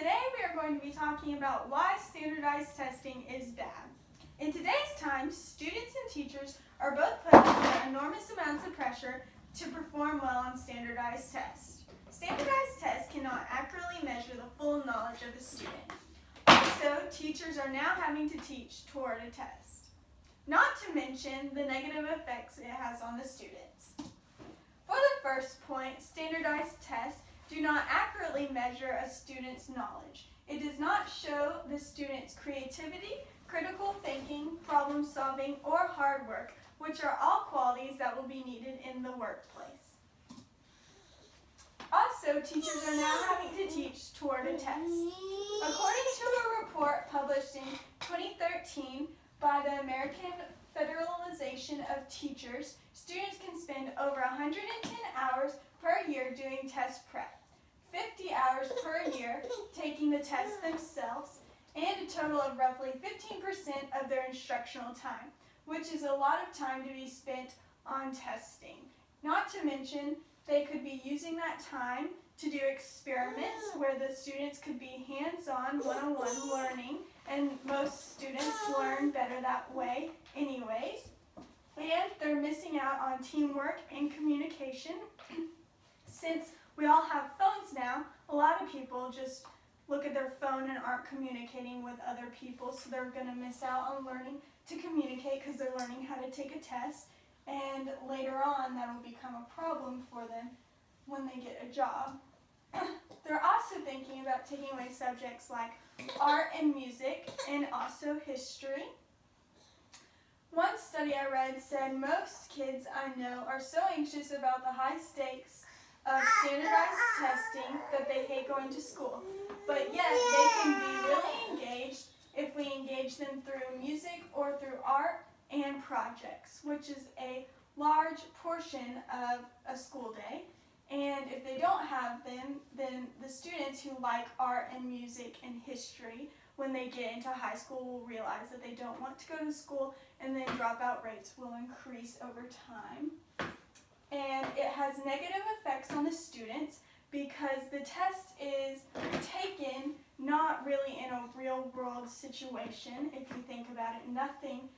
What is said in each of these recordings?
Today we are going to be talking about why standardized testing is bad. In today's time, students and teachers are both put under enormous amounts of pressure to perform well on standardized tests. Standardized tests cannot accurately measure the full knowledge of the student. Also, teachers are now having to teach toward a test. Not to mention the negative effects it has on the students. For the first point, standardized tests do not accurately measure a student's knowledge. It does not show the student's creativity, critical thinking, problem solving, or hard work, which are all qualities that will be needed in the workplace. Also, teachers are now having to teach toward a test. According to a report published in 2013 by the American Federalization of Teachers, students can spend over 110 hours per year doing test prep, 50 hours per year taking the tests themselves, and a total of roughly 15% of their instructional time, which is a lot of time to be spent on testing. Not to mention, they could be using that time to do experiments where the students could be hands-on, one-on-one learning, and most students learn better that way anyways. And they're missing out on teamwork and communication. Since we all have phones now, a lot of people just look at their phone and aren't communicating with other people, so they're going to miss out on learning to communicate because they're learning how to take a test, and later on that will become a problem for them when they get a job. They're also thinking about taking away subjects like art and music and also history. One study I read said most kids I know are so anxious about the high stakes of standardized testing that they hate going to school, but yet they can be really engaged if we engage them through music or through art and projects, which is a large portion of a school day. And if they don't have them, then the students who like art and music and history, when they get into high school, will realize that they don't want to go to school, and then dropout rates will increase over time. And it has negative effects on the students because the test is taken not really in a real world situation. If you think about it, nothing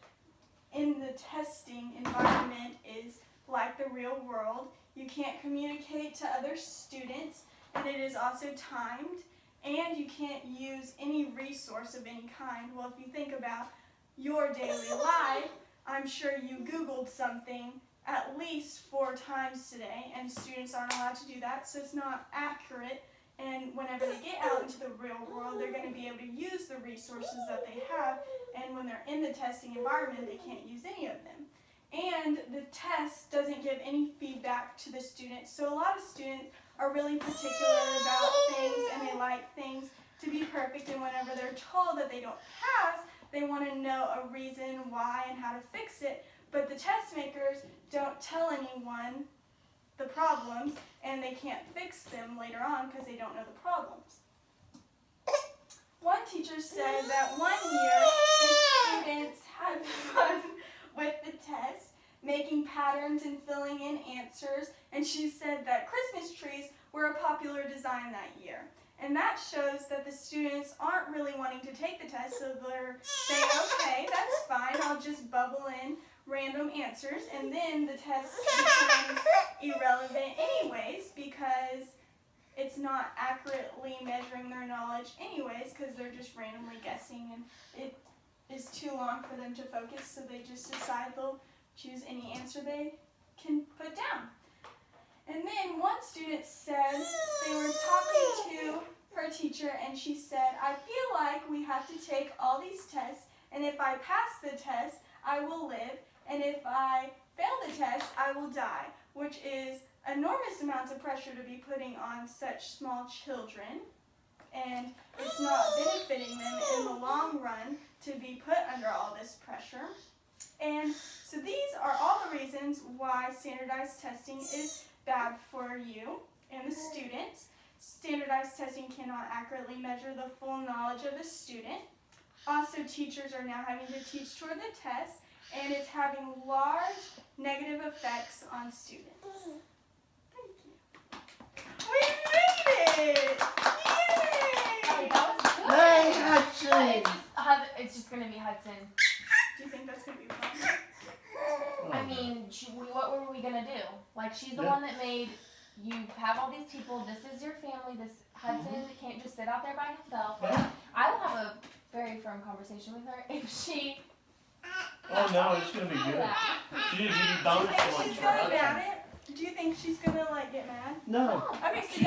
in the testing environment is like the real world. You can't communicate to other students, and it is also timed, and you can't use any resource of any kind. Well, if you think about your daily life, I'm sure you Googled something at least 4 times today, and students aren't allowed to do that, so it's not accurate. And whenever they get out into the real world, they're going to be able to use the resources that they have, and when they're in the testing environment, they can't use any of them. And the test doesn't give any feedback to the students, so a lot of students are really particular about things, and they like things to be perfect, and whenever they're told that they don't pass, they want to know a reason why and how to fix it, but the test makers don't tell anyone the problems, and they can't fix them later on because they don't know the problems. One teacher said that one year the students had fun with the test, making patterns and filling in answers, and she said that Christmas trees were a popular design that year. And that shows that the students aren't really wanting to take the test, so they're saying, okay, that's fine, I'll just bubble in random answers, and then the test becomes irrelevant anyways because it's not accurately measuring their knowledge anyways because they're just randomly guessing, and it is too long for them to focus, so they just decide they'll choose any answer they can put down. And then one student said they were talking to her teacher, and she said, I feel like we have to take all these tests, and if I pass the test, I will live, and if I fail the test, I will die, which is enormous amounts of pressure to be putting on such small children, and it's not benefiting them in the long run to be put under all this pressure. And so these are all the reasons why standardized testing is bad for you and the students. Standardized testing cannot accurately measure the full knowledge of the student. Also, teachers are now having to teach toward the test, and it's having large negative effects on students. Thank you. We made it! Yay! it's just gonna be Hudson. Do you think that's gonna be fun? I mean, what were we gonna do? Like, she's the one that made you have all these people. This is your family. This Hudson can't just sit out there by himself. I will have a very firm conversation with her if she. Oh no, it's gonna be good. She didn't give you bonus points for Hudson. Do you think she's gonna like get mad? No. Okay, so y'all